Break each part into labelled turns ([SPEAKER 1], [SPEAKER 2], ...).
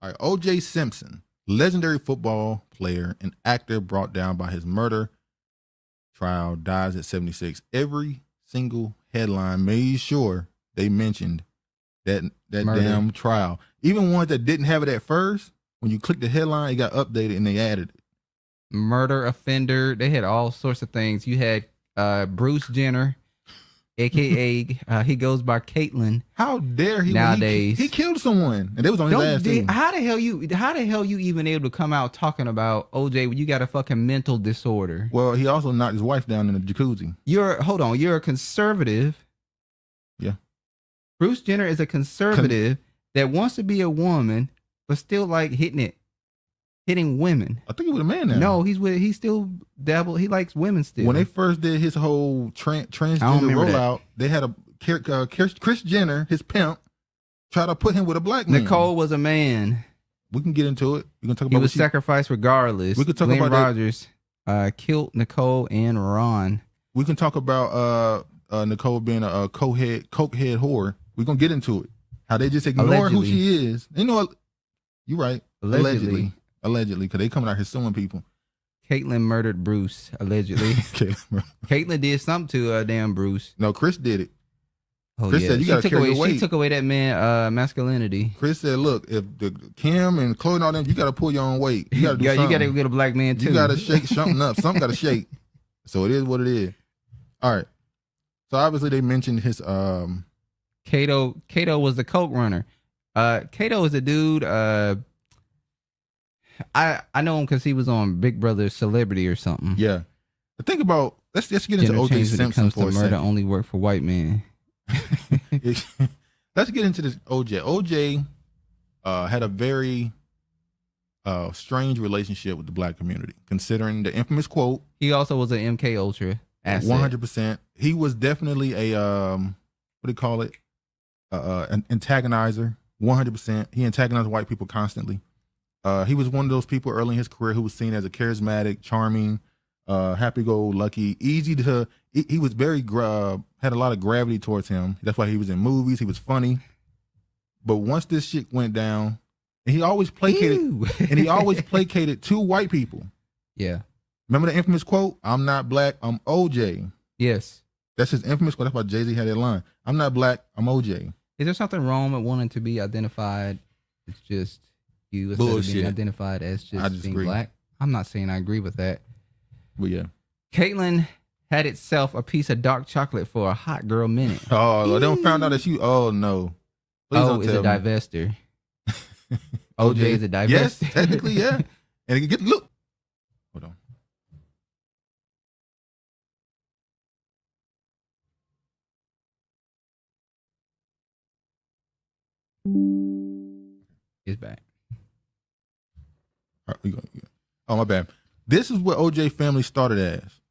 [SPEAKER 1] All right, O.J. Simpson, legendary football player and actor brought down by his murder trial, dies at 76. Every single headline made sure they mentioned that
[SPEAKER 2] Murder.
[SPEAKER 1] damn trial. Even ones that didn't have it at first, when you click the headline, it got updated and they added it.
[SPEAKER 2] Murder offender. They had all sorts of things. You had Bruce Jenner, a.k.a. He goes by Caitlyn.
[SPEAKER 1] How dare he?
[SPEAKER 2] Nowadays,
[SPEAKER 1] he killed someone, and they was on his ass too.
[SPEAKER 2] How the hell you even able to come out talking about OJ when you got a fucking mental disorder?
[SPEAKER 1] Well, he also knocked his wife down in the jacuzzi.
[SPEAKER 2] You're a conservative.
[SPEAKER 1] Yeah.
[SPEAKER 2] Bruce Jenner is a conservative that wants to be a woman, but still like hitting women.
[SPEAKER 1] I think he was a man now.
[SPEAKER 2] No, he's still dabble. He likes women still.
[SPEAKER 1] When they first did his whole transgender rollout, they had a Kris Jenner, his pimp, try to put him with a black man.
[SPEAKER 2] Nicole was a man.
[SPEAKER 1] We can get into it. We can talk about.
[SPEAKER 2] He was sacrificed regardless.
[SPEAKER 1] We could talk
[SPEAKER 2] Glenn
[SPEAKER 1] about
[SPEAKER 2] Rogers killed Nicole and Ron.
[SPEAKER 1] We can talk about Nicole being a cokehead whore. We're gonna get into it. How they just ignore who she is. You know, you're right. Allegedly, because they coming out here suing people.
[SPEAKER 2] Caitlyn murdered Bruce, allegedly. Caitlyn did something to damn Bruce.
[SPEAKER 1] No, Chris did it.
[SPEAKER 2] Oh,
[SPEAKER 1] Chris
[SPEAKER 2] yeah.
[SPEAKER 1] said you got to carry your weight.
[SPEAKER 2] She took away that man masculinity.
[SPEAKER 1] Chris said, look, if the Kim and Chloe and all them, you got to pull your own weight. You got to do something.
[SPEAKER 2] You got to get a black man too.
[SPEAKER 1] You got to shake something up. Something got to shake. So it is what it is. All right. So obviously they mentioned his
[SPEAKER 2] Kato was the coke runner. Kato is a dude. I know him because he was on Big Brother Celebrity or something.
[SPEAKER 1] Yeah. But think about let's get into O.J. Simpson for a second.
[SPEAKER 2] Murder only work for white men.
[SPEAKER 1] Let's get into this O.J. O.J. Had a very strange relationship with the black community, considering the infamous quote.
[SPEAKER 2] He also was an MK Ultra asset.
[SPEAKER 1] 100%. He was definitely a what do you call it? An antagonizer. 100%. He antagonized white people constantly. He was one of those people early in his career who was seen as a charismatic, charming, happy-go-lucky, easy to. He was very had a lot of gravity towards him. That's why he was in movies. He was funny. But once this shit went down, and he always placated to white people.
[SPEAKER 2] Yeah.
[SPEAKER 1] Remember the infamous quote? "I'm not black. I'm OJ."
[SPEAKER 2] Yes.
[SPEAKER 1] That's his infamous quote. That's why Jay-Z had that line. "I'm not black. I'm OJ."
[SPEAKER 2] Is there something wrong with wanting to be identified? It's just you instead of being identified as just being black. I'm not saying I agree with that.
[SPEAKER 1] Well, yeah.
[SPEAKER 2] Caitlyn had itself a piece of dark chocolate for a hot girl minute.
[SPEAKER 1] Oh, they don't found out that she. Oh no.
[SPEAKER 2] Please is a divester. OJ is a divester.
[SPEAKER 1] Yes, technically, yeah. And get look. Hold on.
[SPEAKER 2] It's back.
[SPEAKER 1] All right, we go. Oh, my bad. This is what OJ family started as.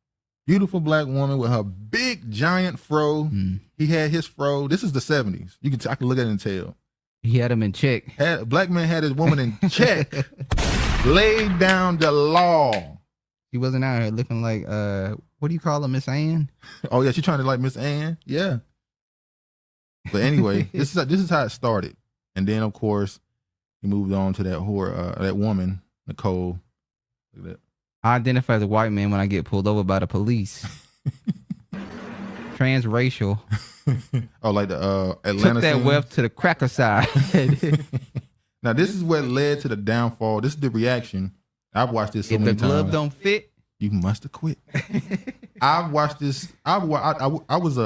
[SPEAKER 1] Beautiful black woman with her big giant fro. He had his fro. This is the 70s. I can look at it and tell.
[SPEAKER 2] He had him in check.
[SPEAKER 1] Black man had his woman in check. Laid down the law.
[SPEAKER 2] He wasn't out here looking like what do you call her, Miss Ann?
[SPEAKER 1] Oh yeah, she trying to like Miss Ann. Yeah. But anyway, this is how it started. And then of course he moved on to that whore, that woman, Nicole. Look at that.
[SPEAKER 2] I identify as a white man when I get pulled over by the police. Transracial.
[SPEAKER 1] Oh, like the Atlanta.
[SPEAKER 2] Took that
[SPEAKER 1] scene?
[SPEAKER 2] wealth to the cracker side.
[SPEAKER 1] Now this is what led to the downfall. This is the reaction. I've watched this so many times.
[SPEAKER 2] If the glove don't fit,
[SPEAKER 1] you must have quit. I've watched this. I was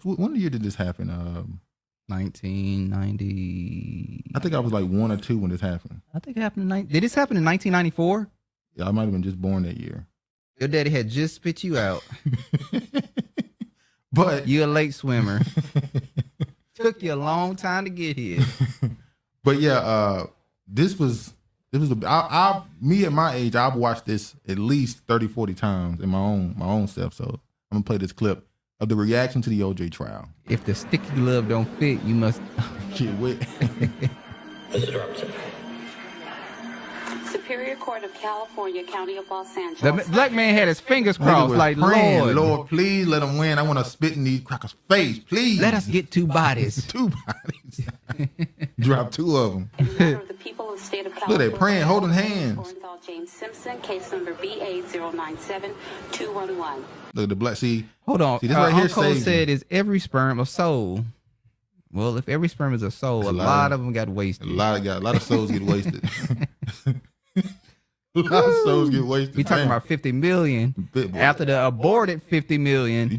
[SPEAKER 1] when year did this happen?
[SPEAKER 2] 1990.
[SPEAKER 1] I think I was like 1 or 2 when this happened.
[SPEAKER 2] I think it happened did this happen in 1994?
[SPEAKER 1] Yeah, I might have been just born that year.
[SPEAKER 2] Your daddy had just spit you out.
[SPEAKER 1] But
[SPEAKER 2] you a late swimmer. Took you a long time to get here.
[SPEAKER 1] But yeah, this was me at my age, I've watched this at least 30, 40 times in my own self. So I'm gonna play this clip of the reaction to the OJ trial.
[SPEAKER 2] If the sticky glove don't fit, you must
[SPEAKER 1] get wet.
[SPEAKER 3] Mrs. Robinson. Superior Court of California, County of Los
[SPEAKER 2] The
[SPEAKER 3] Angeles.
[SPEAKER 2] black man had his fingers
[SPEAKER 1] Nigga
[SPEAKER 2] crossed
[SPEAKER 1] was
[SPEAKER 2] like,
[SPEAKER 1] praying,
[SPEAKER 2] Lord,
[SPEAKER 1] please let him win. I want to spit in these crackers' face, please.
[SPEAKER 2] let us get 2 bodies.
[SPEAKER 1] 2 bodies. Drop 2 of them.
[SPEAKER 3] In matter of the people of the state of
[SPEAKER 1] Look,
[SPEAKER 3] California.
[SPEAKER 1] they praying, holding hands.
[SPEAKER 3] Ronald James Simpson, case number BA097211.
[SPEAKER 1] Look, the black, see.
[SPEAKER 2] Hold on.
[SPEAKER 1] See, this right here
[SPEAKER 2] Uncle
[SPEAKER 1] saves
[SPEAKER 2] said, is every sperm a soul? Well, if every sperm is a soul, a lot of them got wasted.
[SPEAKER 1] A lot of souls get wasted. A lot of souls get wasted.
[SPEAKER 2] We talking about 50 million. After the aborted 50 million,
[SPEAKER 1] You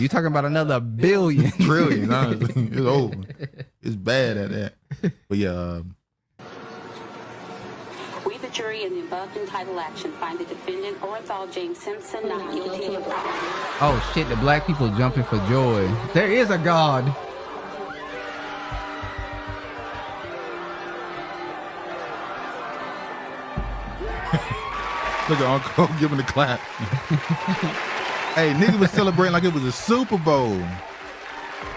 [SPEAKER 2] talking about another billion.
[SPEAKER 1] trillion, honestly. It's over. It's bad at that. But yeah,
[SPEAKER 3] We, the jury, in the above entitled action, find the defendant, Ronald James Simpson, not guilty of
[SPEAKER 2] Oh shit, the black people jumping for joy. There is a God.
[SPEAKER 1] look at Uncle giving the clap. Hey, nigga was celebrating like it was a Super Bowl.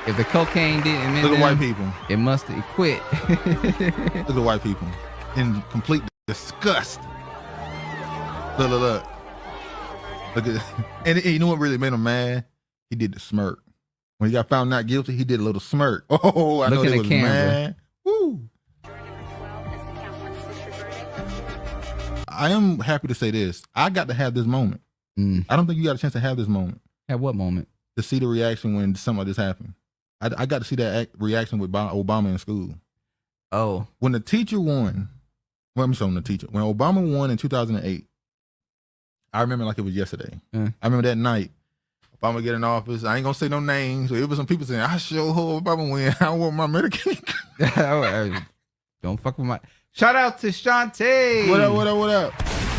[SPEAKER 2] If the cocaine didn't
[SPEAKER 1] Look at white people.
[SPEAKER 2] it must have quit.
[SPEAKER 1] Look at white people in complete disgust. Look. Look at, and you know what really made him mad? He did the smirk. When he got found not guilty, he did a little smirk. Oh, I
[SPEAKER 2] Look
[SPEAKER 1] know
[SPEAKER 2] at
[SPEAKER 1] they
[SPEAKER 2] the
[SPEAKER 1] was
[SPEAKER 2] camera.
[SPEAKER 1] mad. Woo. I am happy to say this. I got to have this moment. I don't think you got a chance to have this moment.
[SPEAKER 2] At what moment?
[SPEAKER 1] To see the reaction when something like this happened. I got to see that reaction with Obama in school.
[SPEAKER 2] Oh,
[SPEAKER 1] When the teacher won, when Obama won in 2008, I remember like it was yesterday. I remember that night, Obama get in office. I ain't gonna say no names. It was some people saying, I sure hope Obama win. I want my Medicaid.
[SPEAKER 2] don't fuck with my. Shout out to Shantae.
[SPEAKER 1] What up?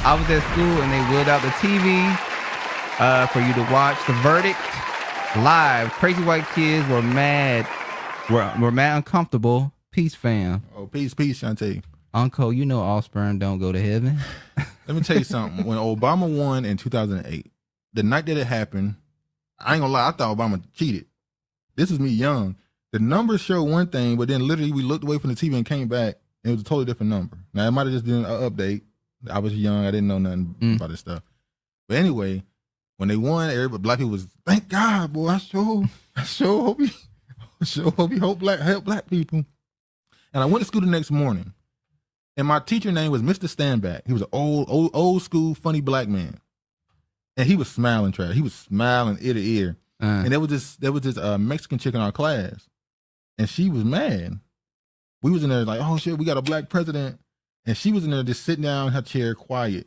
[SPEAKER 2] I was at school and they wheeled out the TV for you to watch the verdict live. Crazy white kids were mad. Were mad uncomfortable. Peace, fam.
[SPEAKER 1] Oh, peace, Shantae.
[SPEAKER 2] Uncle, you know all sperm don't go to heaven.
[SPEAKER 1] Let me tell you something. When Obama won in 2008, the night that it happened, I ain't gonna lie, I thought Obama cheated. This was me young. The numbers show one thing, but then literally we looked away from the TV and came back, and it was a totally different number. Now, it might have just been an update. I was young. I didn't know nothing about this stuff. But anyway, when they won, everybody, black people was, thank God, boy. I sure hope he help black people. And I went to school the next morning, and my teacher name was Mr. Standback. He was an old school, funny black man. And he was smiling, trash. He was smiling ear to ear. And there was this Mexican chick in our class, and she was mad. We was in there like, oh shit, we got a black president. And she was in there just sitting down in her chair, quiet.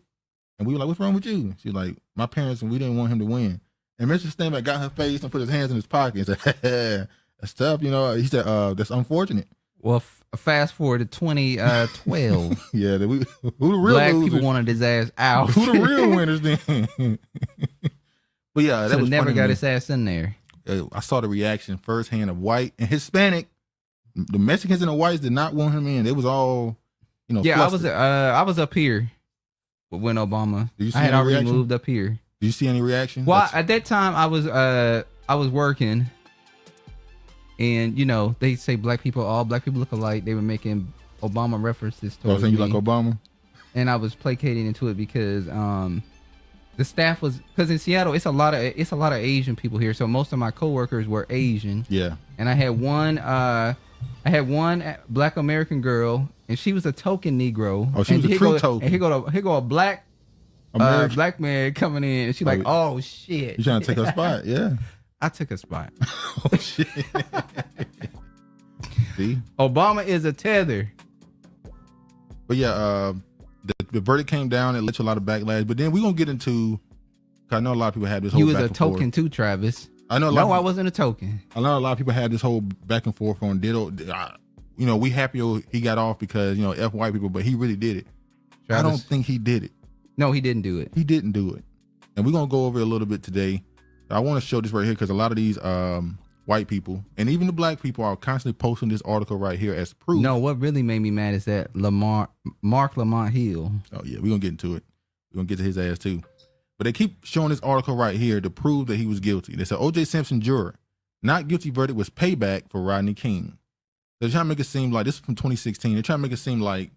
[SPEAKER 1] And we were like, what's wrong with you? She was like, my parents, and we didn't want him to win. And Mr. Stanback got her face and put his hands in his pocket and said, that's tough, you know. He said, that's unfortunate.
[SPEAKER 2] Well, fast forward to 2012.
[SPEAKER 1] Yeah, who the real
[SPEAKER 2] black
[SPEAKER 1] losers?
[SPEAKER 2] people wanted his ass out.
[SPEAKER 1] Who the real winners then? But yeah, that was
[SPEAKER 2] never
[SPEAKER 1] funny
[SPEAKER 2] got
[SPEAKER 1] to me.
[SPEAKER 2] his ass in there.
[SPEAKER 1] I saw the reaction firsthand of white and Hispanic. The Mexicans and the whites did not want him in. It was all, you know.
[SPEAKER 2] Yeah,
[SPEAKER 1] flustered.
[SPEAKER 2] I was up here when Obama.
[SPEAKER 1] Did you see
[SPEAKER 2] I had
[SPEAKER 1] any
[SPEAKER 2] already
[SPEAKER 1] reaction?
[SPEAKER 2] moved up here.
[SPEAKER 1] Did you see any reaction?
[SPEAKER 2] Well, at that time I was working, and you know they say all black people look alike. They were making Obama references
[SPEAKER 1] I was
[SPEAKER 2] towards
[SPEAKER 1] saying
[SPEAKER 2] me,
[SPEAKER 1] you like Obama.
[SPEAKER 2] and I was placating into it because the staff was, because in Seattle it's a lot of Asian people here, so most of my coworkers were Asian.
[SPEAKER 1] Yeah.
[SPEAKER 2] And I had one black American girl, and she was a token Negro.
[SPEAKER 1] Oh, she was a true token.
[SPEAKER 2] And here go a black black man coming in, and she like, oh shit.
[SPEAKER 1] You trying to take her spot? Yeah.
[SPEAKER 2] I took a spot.
[SPEAKER 1] Oh shit. See?
[SPEAKER 2] Obama is a tether.
[SPEAKER 1] But yeah, the verdict came down. It led to a lot of backlash. But then we're gonna get into, cause I know a lot of people had this whole
[SPEAKER 2] You was
[SPEAKER 1] back
[SPEAKER 2] a
[SPEAKER 1] and
[SPEAKER 2] token
[SPEAKER 1] forth.
[SPEAKER 2] too, Travis.
[SPEAKER 1] I know.
[SPEAKER 2] I wasn't a token.
[SPEAKER 1] I know a lot of people had this whole back and forth on ditto. You know, we happy he got off because, you know, F white people, but he really did it.
[SPEAKER 2] Travis,
[SPEAKER 1] I don't think he did it.
[SPEAKER 2] No, he didn't do it.
[SPEAKER 1] He didn't do it. And we're gonna go over it a little bit today. I want to show this right here because a lot of these white people and even the black people are constantly posting this article right here as proof.
[SPEAKER 2] No, what really made me mad is that Mark Lamont Hill.
[SPEAKER 1] Oh yeah, we're gonna get into it. We're gonna get to his ass too. But they keep showing this article right here to prove that he was guilty. They said O.J. Simpson juror, not guilty verdict was payback for Rodney King. They're trying to make it seem like, this is from 2016. They're trying to make it seem like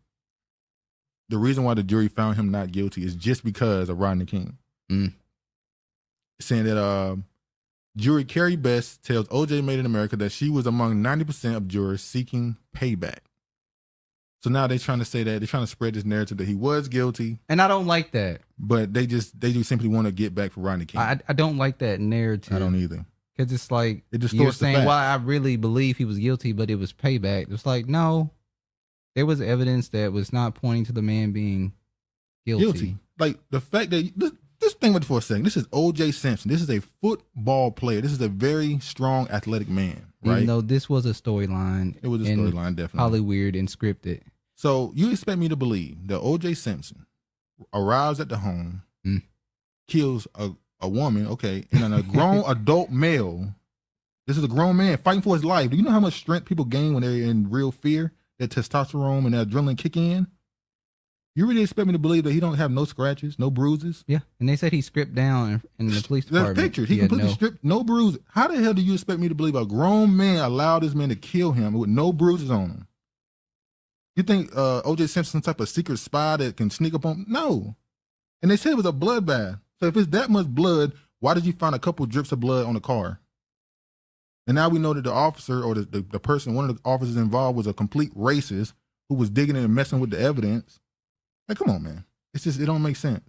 [SPEAKER 1] the reason why the jury found him not guilty is just because of Rodney King. Saying that jury Carrie Best tells O.J. Made in America that she was among 90% of jurors seeking payback. So now they're trying to say that they're trying to spread this narrative that he was guilty,
[SPEAKER 2] and I don't like that.
[SPEAKER 1] But they just simply want to get back for Rodney King.
[SPEAKER 2] I don't like that narrative.
[SPEAKER 1] I don't either.
[SPEAKER 2] Because it's like
[SPEAKER 1] it distorts
[SPEAKER 2] you're saying,
[SPEAKER 1] the
[SPEAKER 2] well, I really believe he was guilty, but it was payback. It's like, no, there was evidence that was not pointing to the man being guilty.
[SPEAKER 1] Like the fact that just think about it for a second. This is O.J. Simpson. This is a football player. This is a very strong, athletic man. Right?
[SPEAKER 2] Even though this was a storyline.
[SPEAKER 1] It was a storyline, definitely.
[SPEAKER 2] Probably weird and scripted.
[SPEAKER 1] So you expect me to believe that O.J. Simpson arrives at the home, kills a woman, okay, and then a grown adult male. This is a grown man fighting for his life. Do you know how much strength people gain when they're in real fear? That testosterone and that adrenaline kick in? You really expect me to believe that he don't have no scratches, no bruises?
[SPEAKER 2] Yeah, and they said he stripped down in the police department.
[SPEAKER 1] There's pictures. He completely stripped, no bruises. How the hell do you expect me to believe a grown man allowed this man to kill him with no bruises on him? You think O.J. Simpson type of secret spy that can sneak up on? No. And they said it was a bloodbath. So if it's that much blood, why did you find a couple drips of blood on the car? And now we know that the officer or the person, one of the officers involved was a complete racist who was digging in and messing with the evidence. Like, come on, man. It's just, it don't make sense.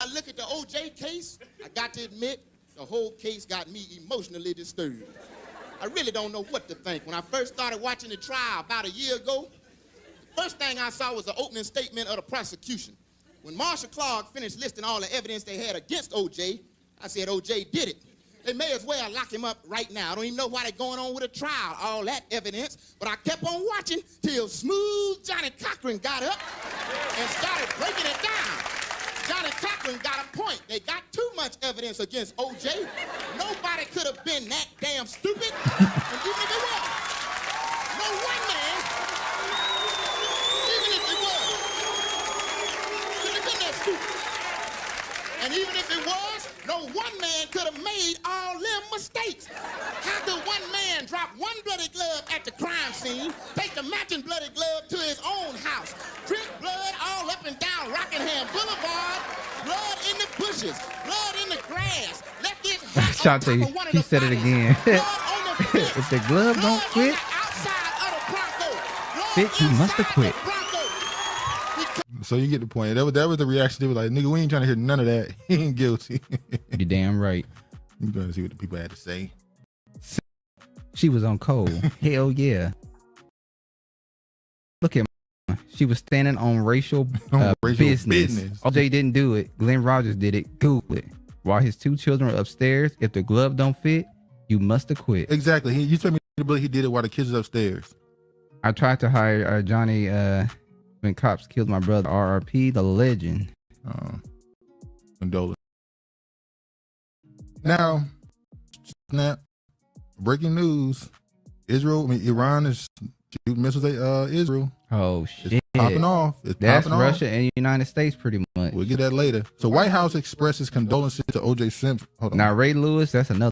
[SPEAKER 4] I look at the O.J. case, I got to admit, the whole case got me emotionally disturbed. I really don't know what to think. When I first started watching the trial about a year ago, the first thing I saw was the opening statement of the prosecution. When Marshall Clark finished listing all the evidence they had against O.J., I said, O.J. did it. They may as well lock him up right now. I don't even know why they're going on with a trial, all that evidence. But I kept on watching till smooth Johnny Cochran got up and started breaking it down. Johnny Cochran got a point. They got too much evidence against O.J. Nobody could have been that damn stupid. And even if it was, no one man, even if it was, could have been that stupid. And even if it was, no one man could have made all them mistakes. How could one man drop one bloody glove at the crime scene, take the matching bloody glove to his own house, drip blood all up and down Rockingham Boulevard, blood in the bushes, blood in the grass, left his hat
[SPEAKER 2] Shante,
[SPEAKER 4] on top of one of
[SPEAKER 2] he
[SPEAKER 4] the
[SPEAKER 2] said it
[SPEAKER 4] bodies,
[SPEAKER 2] again.
[SPEAKER 4] blood on the fence,
[SPEAKER 2] If the glove
[SPEAKER 4] blood
[SPEAKER 2] don't
[SPEAKER 4] on
[SPEAKER 2] fit,
[SPEAKER 4] the outside of the Bronco, blood
[SPEAKER 2] fit, he must have
[SPEAKER 4] inside
[SPEAKER 2] quit.
[SPEAKER 4] the Bronco.
[SPEAKER 1] So you get the point. That was the reaction. They were like, nigga, we ain't trying to hear none of that. He ain't guilty.
[SPEAKER 2] You're damn right.
[SPEAKER 1] You're going to see what the people had to say.
[SPEAKER 2] She was on cold. Hell yeah. Look at her. She was standing on racial, business. O.J. didn't do it. Glenn Rogers did it. Google it. While his two children were upstairs, if the glove don't fit, you must have quit.
[SPEAKER 1] Exactly. You told me to believe he did it while the kids was upstairs.
[SPEAKER 2] I tried to hire Johnny when cops killed my brother. RRP, the legend.
[SPEAKER 1] Condolence. Now, snap. Breaking news. Iran is shooting missiles at Israel.
[SPEAKER 2] Oh, shit.
[SPEAKER 1] It's popping off.
[SPEAKER 2] That's Russia and the United States pretty much.
[SPEAKER 1] We'll get that later. So White House expresses condolences to O.J. Simpson. Hold on.
[SPEAKER 2] Now, Ray Lewis, that's another.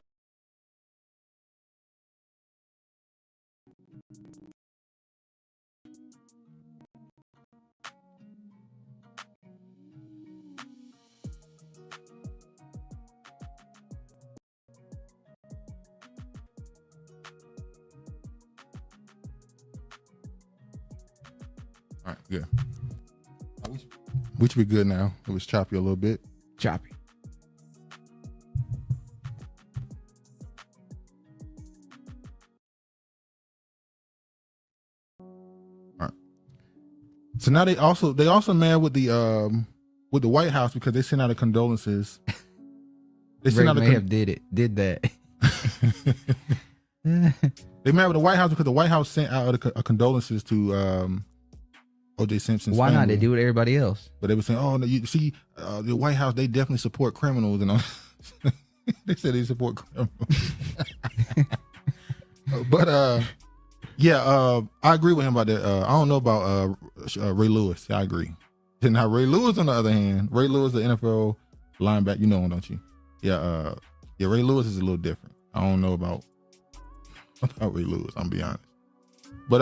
[SPEAKER 1] All right, good. We should be good now. It was choppy a little bit.
[SPEAKER 2] Choppy.
[SPEAKER 1] All right. So now they also mad with the White House because they sent out a condolences. They sent
[SPEAKER 2] Ray
[SPEAKER 1] out
[SPEAKER 2] may have did that.
[SPEAKER 1] They mad with the White House because the White House sent out a condolences to O.J. Simpson's
[SPEAKER 2] Why not?
[SPEAKER 1] family.
[SPEAKER 2] They do it everybody else.
[SPEAKER 1] But they were saying, oh, no, you see, the White House, they definitely support criminals. And all. They said they support criminals. But, yeah, I agree with him about that. I don't know about Ray Lewis. I agree. And now Ray Lewis, on the other hand, Ray Lewis, the NFL linebacker, you know him, don't you? Yeah, Ray Lewis is a little different. I don't know about Ray Lewis, I'm gonna be honest. But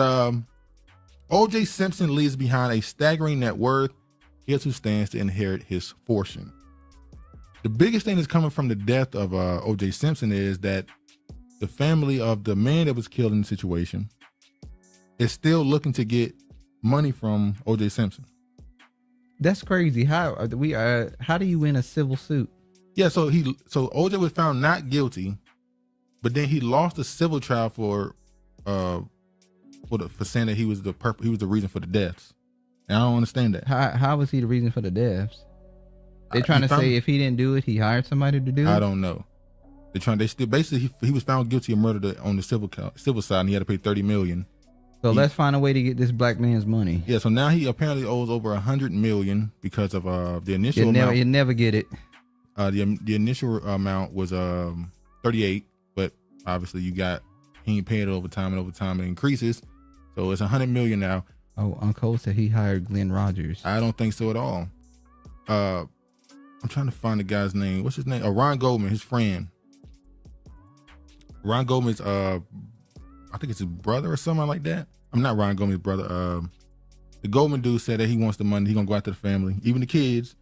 [SPEAKER 1] O.J. Simpson leaves behind a staggering net worth. Here's who stands to inherit his fortune. The biggest thing that's coming from the death of O.J. Simpson is that the family of the man that was killed in the situation is still looking to get money from O.J. Simpson.
[SPEAKER 2] That's crazy. How do you win a civil suit?
[SPEAKER 1] Yeah, so O.J. was found not guilty, but then he lost a civil trial for saying that he was the reason for the deaths. And I don't understand that.
[SPEAKER 2] How was he the reason for the deaths? They're trying to say if he didn't do it, he hired somebody to do it.
[SPEAKER 1] I don't know. They still basically he was found guilty of murder on the civil side, and he had to pay $30 million.
[SPEAKER 2] So let's find a way to get this black man's money.
[SPEAKER 1] Yeah, so now he apparently owes over $100 million because of the initial amount.
[SPEAKER 2] You'll never get it.
[SPEAKER 1] The initial amount was 38, but obviously he ain't paying it over time, and over time it increases. So it's $100 million now.
[SPEAKER 2] Oh, Uncle said he hired Glenn Rogers.
[SPEAKER 1] I don't think so at all. I'm trying to find the guy's name. What's his name? Ron Goldman, his friend. Ron Goldman's I think it's his brother or something like that. I'm not Ron Goldman's brother. The Goldman dude said that he wants the money. He's gonna go after the family, even the kids.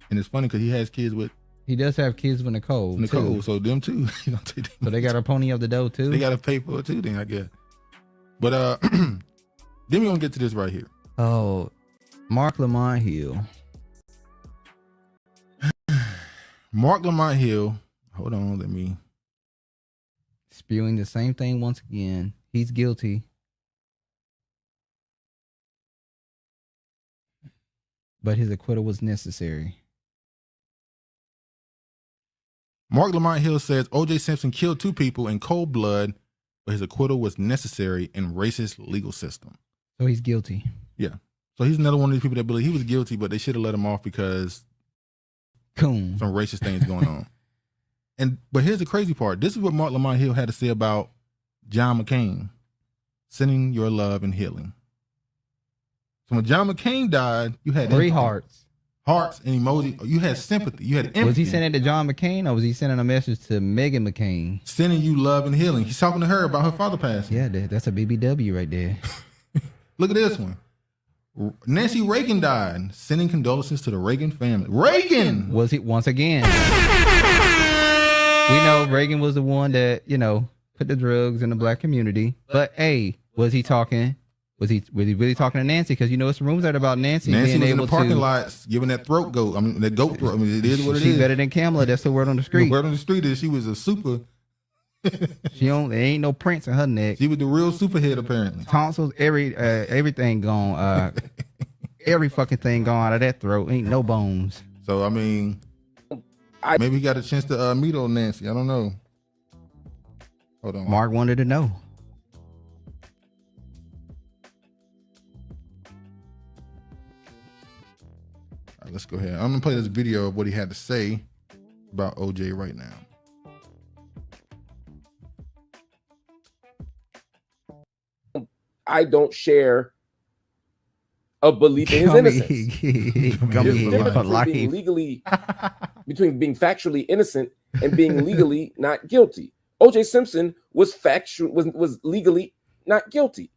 [SPEAKER 1] And it's funny because he has kids with.
[SPEAKER 2] He does have kids with Nicole. Too.
[SPEAKER 1] So them too.
[SPEAKER 2] So they got a pony up the dough too.
[SPEAKER 1] They got to pay for it too, then I guess. But then we're gonna get to this right here.
[SPEAKER 2] Oh, Mark Lamont Hill.
[SPEAKER 1] Mark Lamont Hill. Hold on, let me.
[SPEAKER 2] Spewing the same thing once again. He's guilty. But his acquittal was necessary.
[SPEAKER 1] Mark Lamont Hill says O.J. Simpson killed 2 people in cold blood, but his acquittal was necessary in racist legal system.
[SPEAKER 2] So he's guilty.
[SPEAKER 1] Yeah. So he's another one of these people that believe he was guilty, but they should have let him off because some racist things going on. But here's the crazy part. This is what Mark Lamont Hill had to say about John McCain, sending your love and healing. So when John McCain died, you had
[SPEAKER 2] 3 hearts
[SPEAKER 1] and emoji. You had sympathy. You had empathy.
[SPEAKER 2] Was he sending it to John McCain or was he sending a message to Meghan McCain?
[SPEAKER 1] Sending you love and healing. He's talking to her about her father passing.
[SPEAKER 2] Yeah, that's a BBW right there.
[SPEAKER 1] Look at this one. Nancy Reagan died, sending condolences to the Reagan family. Reagan!
[SPEAKER 2] Was it once again? We know Reagan was the one that, put the drugs in the black community. But hey, was he talking? Was he really talking to Nancy? Because it's rumors out about Nancy being
[SPEAKER 1] was
[SPEAKER 2] able
[SPEAKER 1] in the parking lots giving that throat goat. I mean, that goat throat. I mean, it is what it is.
[SPEAKER 2] She's better than Kamala. That's the word on the street.
[SPEAKER 1] The word on the street is she was a super.
[SPEAKER 2] There ain't no prints in her neck.
[SPEAKER 1] She was the real superhead, apparently.
[SPEAKER 2] Tonsils, everything gone. Every fucking thing gone out of that throat. Ain't no bones.
[SPEAKER 1] So I mean, maybe he got a chance to meet old Nancy. I don't know. Hold on.
[SPEAKER 2] Mark wanted to know.
[SPEAKER 1] All right, let's go ahead. I'm gonna play this video of what he had to say about OJ right now.
[SPEAKER 5] I don't share a belief in his innocence. There's a difference between being factually innocent and being legally not guilty. O.J. Simpson was legally not guilty.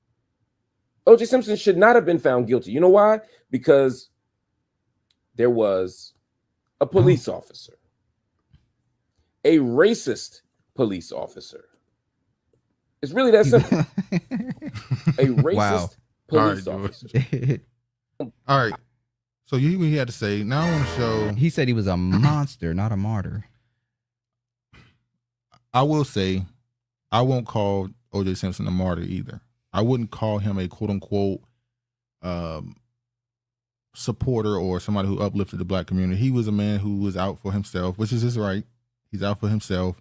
[SPEAKER 5] O.J. Simpson should not have been found guilty. You know why? Because there was a police officer, a racist police officer. It's really that simple. A racist police officer.
[SPEAKER 1] All right. So you he had to say. Now I want to show.
[SPEAKER 2] He said he was a monster, not a martyr.
[SPEAKER 1] I will say, I won't call O.J. Simpson a martyr either. I wouldn't call him a quote unquote supporter or somebody who uplifted the black community. He was a man who was out for himself, which is his right. He's out for himself.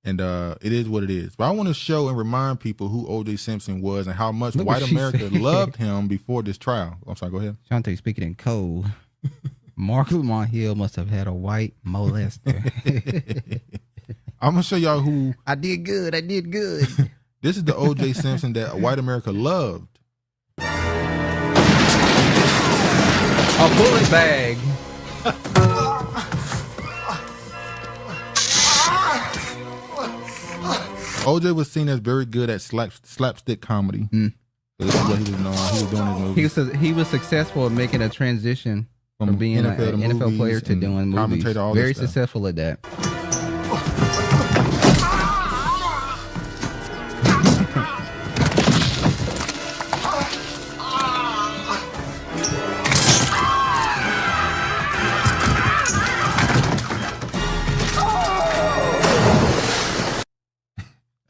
[SPEAKER 1] And it is what it is. But I want to show and remind people who O.J. Simpson was and how much white America loved him before this trial. I'm sorry, go ahead.
[SPEAKER 2] Shante, speaking in code, Mark Lamont Hill must have had a white molester.
[SPEAKER 1] I'm going to show y'all who.
[SPEAKER 2] I did good.
[SPEAKER 1] This is the O.J. Simpson that white America loved.
[SPEAKER 2] A bullet bag.
[SPEAKER 1] OJ was seen as very good at slapstick comedy. So this is what he was known. He was doing his movies.
[SPEAKER 2] He was successful in making a transition from being an NFL player to doing movies. Very successful at that.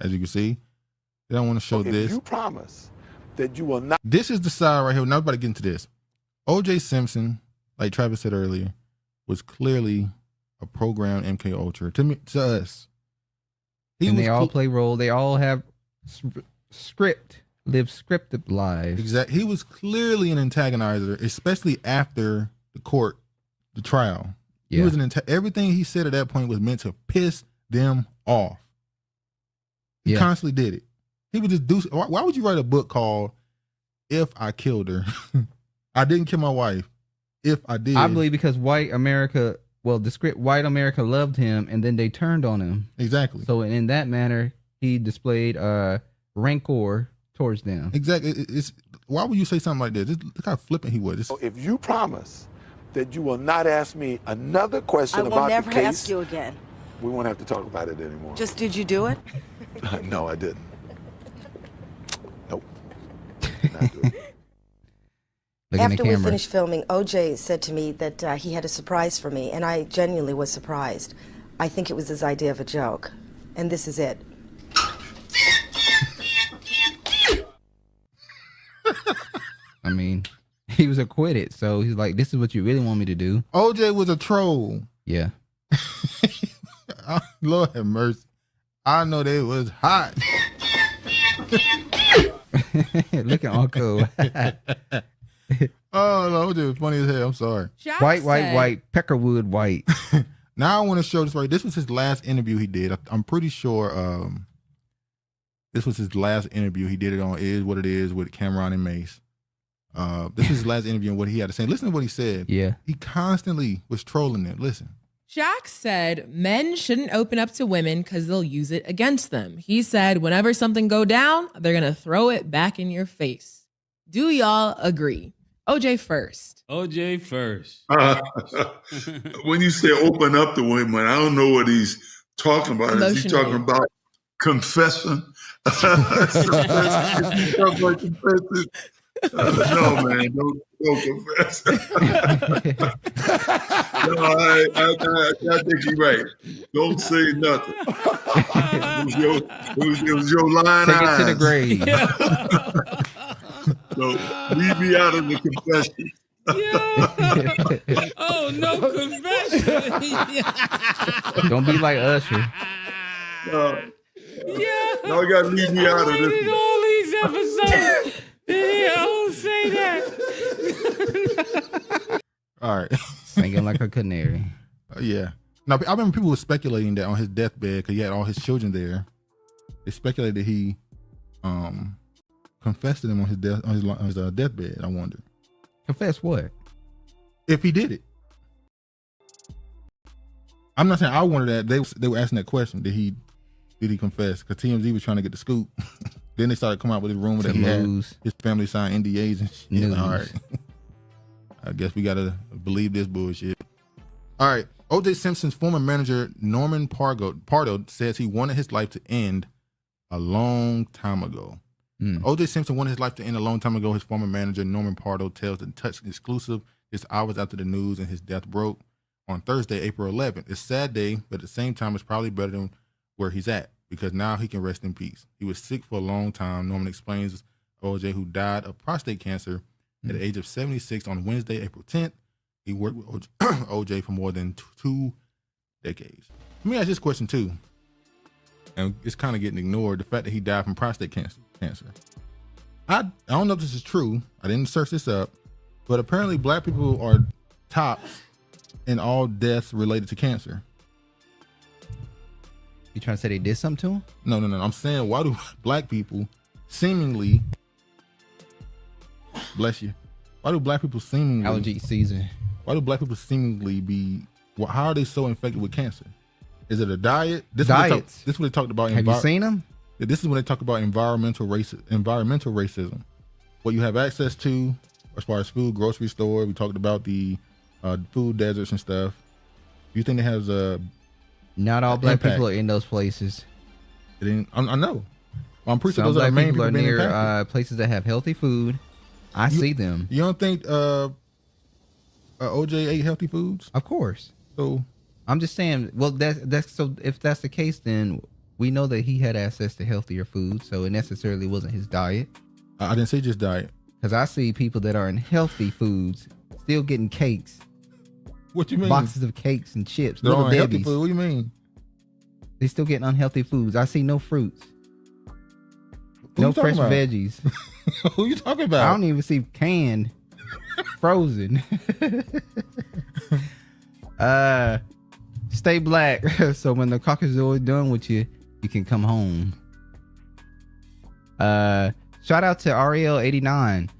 [SPEAKER 1] As you can see, they don't want to show this.
[SPEAKER 6] You promise that you will not.
[SPEAKER 1] This is the side right here. Now, everybody get into this. O.J. Simpson, like Travis said earlier, was clearly a programmed MK Ultra. To us,
[SPEAKER 2] they all play role. They all have live scripted lives.
[SPEAKER 1] Exactly. He was clearly an antagonizer, especially after the trial. Yeah. He was everything he said at that point was meant to piss them off. He constantly did it. He would just do. Why would you write a book called "If I Killed Her"? I didn't kill my wife. If I did,
[SPEAKER 2] I believe because white America loved him, and then they turned on him.
[SPEAKER 1] Exactly.
[SPEAKER 2] So in that manner, he displayed rancor towards them.
[SPEAKER 1] Exactly. Why would you say something like that? Just look how flippant he was.
[SPEAKER 6] So if you promise that you will not ask me another question about the case,
[SPEAKER 7] I will never ask you again.
[SPEAKER 6] We won't have to talk about it anymore.
[SPEAKER 7] Just did you do it?
[SPEAKER 6] No, I didn't. Nope. Not do it.
[SPEAKER 7] After we finished filming, OJ said to me that he had a surprise for me, and I genuinely was surprised. I think it was his idea of a joke, and this is it.
[SPEAKER 2] I mean, he was acquitted, so he's like, this is what you really want me to do.
[SPEAKER 1] OJ was a troll.
[SPEAKER 2] Yeah.
[SPEAKER 1] Lord have mercy. I know they was hot.
[SPEAKER 2] Look at Uncle.
[SPEAKER 1] Oh, no, OJ was funny as hell. I'm sorry.
[SPEAKER 2] White, Peckerwood white.
[SPEAKER 1] Now I want to show this right. This was his last interview he did. I'm pretty sure this was his last interview. He did it on Is What It Is with Cameron and Mace. This is his last interview and what he had to say. Listen to what he said.
[SPEAKER 2] Yeah.
[SPEAKER 1] He constantly was trolling them. Listen.
[SPEAKER 8] Shaq said men shouldn't open up to women because they'll use it against them. He said whenever something go down, they're going to throw it back in your face. Do y'all agree? OJ first.
[SPEAKER 9] OJ first.
[SPEAKER 10] When you say open up to women, I don't know what he's talking about. Is he talking about confessing? No, man, don't confess. No, I think you're right. Don't say nothing. It was your line.
[SPEAKER 2] Take it to the grave.
[SPEAKER 10] So leave me out of the confession.
[SPEAKER 9] Oh, no confession.
[SPEAKER 2] Don't be like Usher.
[SPEAKER 10] No, you gotta leave me out of this.
[SPEAKER 9] All these episodes. Don't say that.
[SPEAKER 1] All right.
[SPEAKER 2] Singing like a canary.
[SPEAKER 1] Yeah. Now, I remember people were speculating that on his deathbed, because he had all his children there. They speculated that he confessed to them on his deathbed. I wonder.
[SPEAKER 2] Confess what?
[SPEAKER 1] If he did it. I'm not saying I wondered that. They were asking that question. Did he confess? Because TMZ was trying to get the scoop. Then they started coming out with his rumor that he had his family signed NDAs and shit. All right. I guess we got to believe this bullshit. All right. O.J. Simpson's former manager, Norman Pardo, says he wanted his life to end a long time ago. O.J. Simpson wanted his life to end a long time ago. His former manager, Norman Pardo, tells the Touch exclusive just hours after the news and his death broke on Thursday, April 11th. It's a sad day, but at the same time, it's probably better than where he's at, because now he can rest in peace. He was sick for a long time. Norman explains O.J., who died of prostate cancer at the age of 76 on Wednesday, April 10th. He worked with O.J. for more than 2 decades. Let me ask this question too, and it's kind of getting ignored, the fact that he died from prostate cancer. I don't know if this is true. I didn't search this up, but apparently black people are tops in all deaths related to cancer.
[SPEAKER 2] You trying to say they did something to him?
[SPEAKER 1] No. I'm saying, why do black people seemingly, bless you, why do black people seemingly,
[SPEAKER 2] allergy season,
[SPEAKER 1] why do black people seemingly be, how are they so infected with cancer? Is it a diet? This
[SPEAKER 2] Diets.
[SPEAKER 1] Is what they talked about.
[SPEAKER 2] Have you seen them?
[SPEAKER 1] This is when they talk about environmental racism. what you have access to as far as food, grocery store. We talked about the food deserts and stuff. Do you think it has a
[SPEAKER 2] not all black
[SPEAKER 1] impact?
[SPEAKER 2] People are in those places.
[SPEAKER 1] I know. I'm pretty sure
[SPEAKER 2] Some
[SPEAKER 1] those are the
[SPEAKER 2] black
[SPEAKER 1] main
[SPEAKER 2] people are
[SPEAKER 1] being
[SPEAKER 2] near
[SPEAKER 1] impacted.
[SPEAKER 2] places that have healthy food. I see them.
[SPEAKER 1] You don't think OJ ate healthy foods?
[SPEAKER 2] Of course.
[SPEAKER 1] So
[SPEAKER 2] I'm just saying. Well, that's so. If that's the case, then we know that he had access to healthier food, so it necessarily wasn't his diet.
[SPEAKER 1] I didn't say just diet.
[SPEAKER 2] Because I see people that are in healthy foods still getting cakes.
[SPEAKER 1] What you mean?
[SPEAKER 2] Boxes of cakes and chips.
[SPEAKER 1] They're
[SPEAKER 2] little
[SPEAKER 1] on healthy
[SPEAKER 2] babies.
[SPEAKER 1] food. What do you mean?
[SPEAKER 2] They still getting unhealthy foods. I see no fruits.
[SPEAKER 1] Who
[SPEAKER 2] no
[SPEAKER 1] you talking
[SPEAKER 2] fresh
[SPEAKER 1] about?
[SPEAKER 2] veggies.
[SPEAKER 1] Who you talking about?
[SPEAKER 2] I don't even see canned, frozen. Stay black. So when the caucus is always done with you, you can come home. Shout out to Ariel89.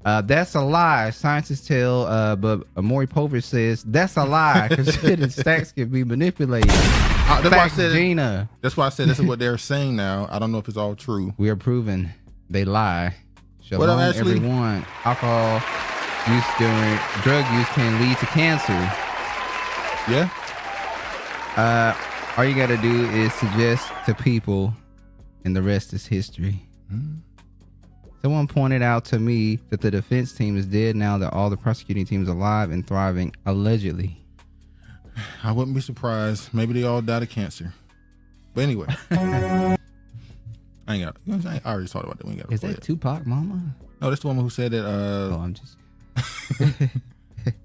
[SPEAKER 2] That's a lie. Scientists tell, but Amori Povich says that's a lie because stacks can be manipulated.
[SPEAKER 1] That's why I said
[SPEAKER 2] Gina.
[SPEAKER 1] That's why I said this is what they're saying now. I don't know if it's all true.
[SPEAKER 2] We are proving they lie.
[SPEAKER 1] What
[SPEAKER 2] Shalom,
[SPEAKER 1] up, Ashley?
[SPEAKER 2] everyone. Alcohol use during drug use can lead to cancer.
[SPEAKER 1] Yeah.
[SPEAKER 2] All you gotta do is suggest to people, and the rest is history.
[SPEAKER 1] Mm-hmm.
[SPEAKER 2] Someone pointed out to me that the defense team is dead now that all the prosecuting team is alive and thriving, allegedly.
[SPEAKER 1] I wouldn't be surprised. Maybe they all died of cancer. But anyway, I already talked about that. We ain't got to
[SPEAKER 2] Is
[SPEAKER 1] play
[SPEAKER 2] that
[SPEAKER 1] it.
[SPEAKER 2] Tupac, mama?
[SPEAKER 1] No, that's the woman who said that.
[SPEAKER 2] Oh, I'm just.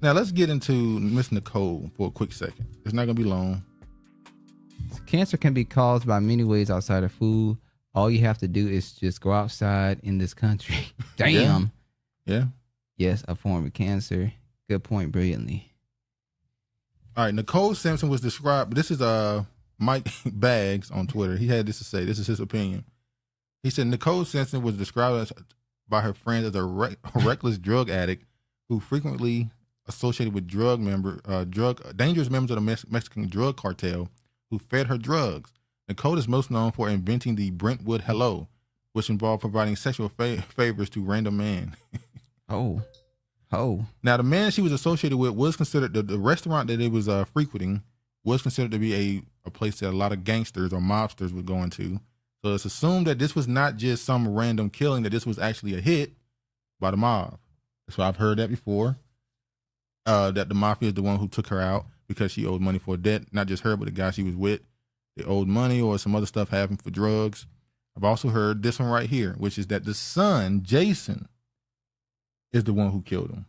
[SPEAKER 1] Now let's get into Miss Nicole for a quick second. It's not gonna be long.
[SPEAKER 2] Cancer can be caused by many ways outside of food. All you have to do is just go outside in this country. Damn.
[SPEAKER 1] Yeah.
[SPEAKER 2] Yes, a form of cancer. Good point, brilliantly.
[SPEAKER 1] All right, Nicole Simpson was described. This is Mike Baggs on Twitter. He had this to say. This is his opinion. He said Nicole Simpson was described by her friends as a reckless drug addict who frequently associated with dangerous members of the Mexican drug cartel who fed her drugs. Nicole is most known for inventing the Brentwood Hello, which involved providing sexual favors to random men.
[SPEAKER 2] Oh.
[SPEAKER 1] Now, the man she was associated with was considered, the restaurant that they was frequenting was considered to be a place that a lot of gangsters or mobsters would go into. So it's assumed that this was not just some random killing, that this was actually a hit by the mob. That's why I've heard that before, that the mafia is the one who took her out because she owed money for a debt, not just her, but the guy she was with. They owed money or some other stuff happened for drugs. I've also heard this one right here, which is that the son, Jason, is the one who killed him.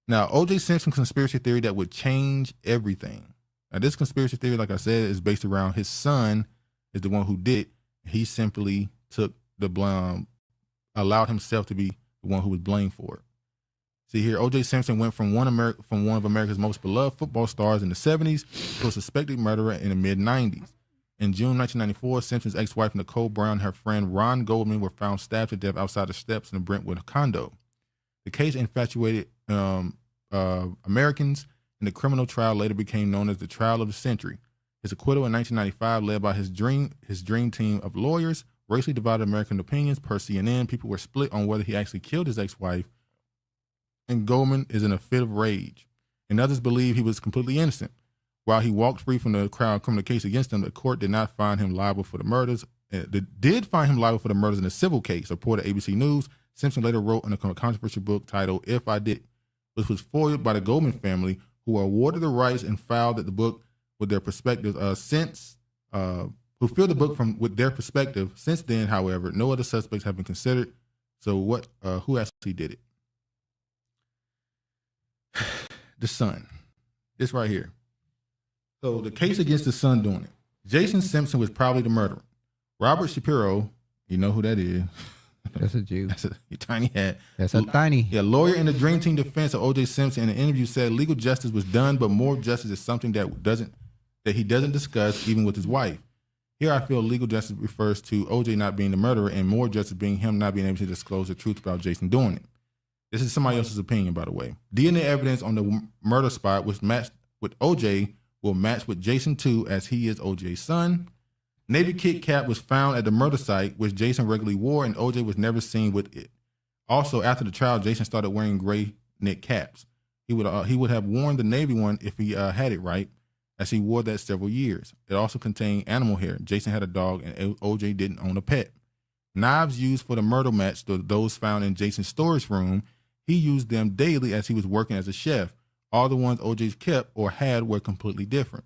[SPEAKER 1] Now, O.J. Simpson conspiracy theory that would change everything. Now, this conspiracy theory, like I said, is based around his son is the one who did it. He simply took the blame, allowed himself to be the one who was blamed for it. See here, O.J. Simpson went from one of America's most beloved football stars in the 70s to a suspected murderer in the mid-90s. In June 1994, Simpson's ex-wife Nicole Brown and her friend Ron Goldman were found stabbed to death outside the steps in the Brentwood condo. The case infatuated Americans, and the criminal trial later became known as the trial of the century. His acquittal in 1995, led by his dream team of lawyers, racially divided American opinions. Per CNN, people were split on whether he actually killed his ex-wife, and Goldman is in a fit of rage. And others believe he was completely innocent. While he walked free from the criminal case against him, the court did not find him liable for the murders. Did find him liable for the murders in a civil case, reported ABC News. Simpson later wrote in a controversial book titled "If I Did," which was foiled by the Goldman family, who were awarded the rights and filed that the book with their perspective who filled the book with their perspective. Since then, however, no other suspects have been considered. So who actually did it? The son. This right here. So the case against the son doing it. Jason Simpson was probably the murderer. Robert Shapiro, you know who that is.
[SPEAKER 2] That's a Jew.
[SPEAKER 1] That's a tiny hat.
[SPEAKER 2] That's a tiny.
[SPEAKER 1] Yeah, lawyer in the Dream Team defense of O.J. Simpson in an interview said legal justice was done, but moral justice is something that he doesn't discuss even with his wife. Here I feel legal justice refers to O.J. not being the murderer and moral justice being him not being able to disclose the truth about Jason doing it. This is somebody else's opinion, by the way. DNA evidence on the murder spot was matched with O.J. will match with Jason too, as he is O.J.'s son. Navy kit cap was found at the murder site, which Jason regularly wore, and OJ was never seen with it. Also, after the trial, Jason started wearing gray knit caps. He would have worn the Navy one if he had it right, as he wore that several years. It also contained animal hair. Jason had a dog, and OJ didn't own a pet. Knives used for the murder match, those found in Jason's storage room, he used them daily as he was working as a chef. All the ones OJ kept or had were completely different.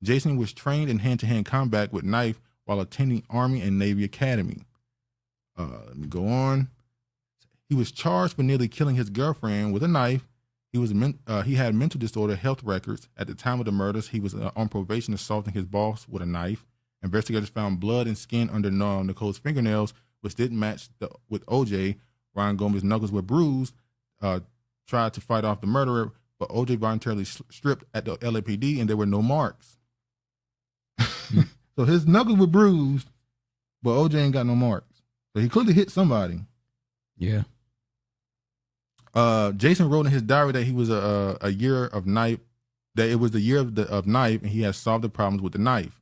[SPEAKER 1] Jason was trained in hand-to-hand combat with knife while attending Army and Navy Academy. Let me go on. He was charged for nearly killing his girlfriend with a knife. He had mental disorder health records. At the time of the murders, he was on probation assaulting his boss with a knife. Investigators found blood and skin under Nicole's fingernails, which didn't match with OJ. Ronald Goldman's knuckles were bruised. Tried to fight off the murderer, but OJ voluntarily stripped at the LAPD, and there were no marks. So his knuckles were bruised, but OJ ain't got no marks. So he clearly hit somebody.
[SPEAKER 2] Yeah.
[SPEAKER 1] Jason wrote in his diary that he was a year of knife, that it was the year of knife, and he has solved the problems with the knife.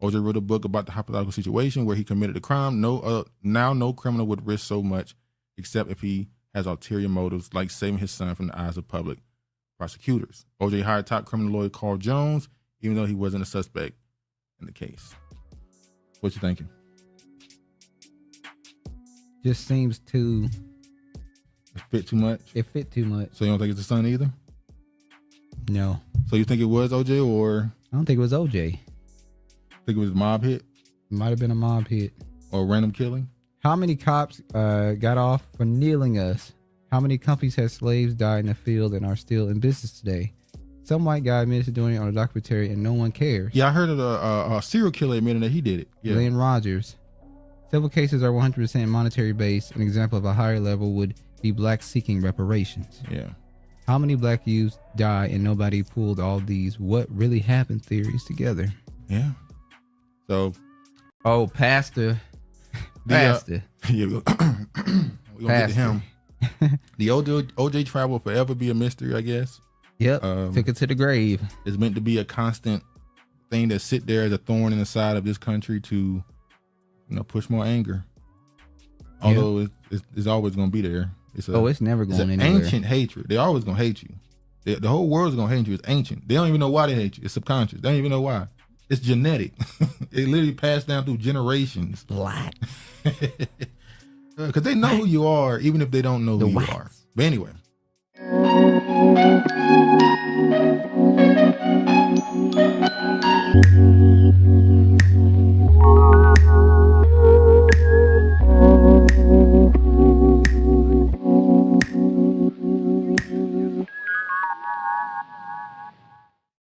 [SPEAKER 1] OJ wrote a book about the hypothetical situation where he committed a crime. Now no criminal would risk so much, except if he has ulterior motives, like saving his son from the eyes of public prosecutors. OJ hired top criminal lawyer Carl Jones, even though he wasn't a suspect in the case. What you thinking?
[SPEAKER 2] Just seems too.
[SPEAKER 1] It fit too much?
[SPEAKER 2] It fit too much.
[SPEAKER 1] So you don't think it's the son either?
[SPEAKER 2] No.
[SPEAKER 1] So you think it was OJ or?
[SPEAKER 2] I don't think it was OJ.
[SPEAKER 1] Think it was a mob hit?
[SPEAKER 2] Might have been a mob hit.
[SPEAKER 1] Or a random killing?
[SPEAKER 2] How many cops got off for kneeling us? How many companies had slaves die in the field and are still in business today? Some white guy admitted to doing it on a documentary and no one cares.
[SPEAKER 1] Yeah, I heard of a serial killer admitting that he did it. Yeah.
[SPEAKER 2] Lynn Rogers. Several cases are 100% monetary based. An example of a higher level would be blacks seeking reparations.
[SPEAKER 1] Yeah.
[SPEAKER 2] How many black youths die and nobody pulled all these what really happened theories together?
[SPEAKER 1] Yeah. So.
[SPEAKER 2] Oh, Pastor.
[SPEAKER 1] Yeah, we're gonna get to him. The OJ trial will forever be a mystery, I guess.
[SPEAKER 2] Yep. Took it to the grave.
[SPEAKER 1] It's meant to be a constant thing that sit there as a thorn in the side of this country to, push more anger. Although it's always going to be there. It's
[SPEAKER 2] never going anywhere.
[SPEAKER 1] It's ancient hatred. They're always going to hate you. The whole world's going to hate you. It's ancient. They don't even know why they hate you. It's subconscious. They don't even know why. It's genetic. It literally passed down through generations.
[SPEAKER 2] Black.
[SPEAKER 1] Because they know who you are, even if they don't know who you are. But anyway.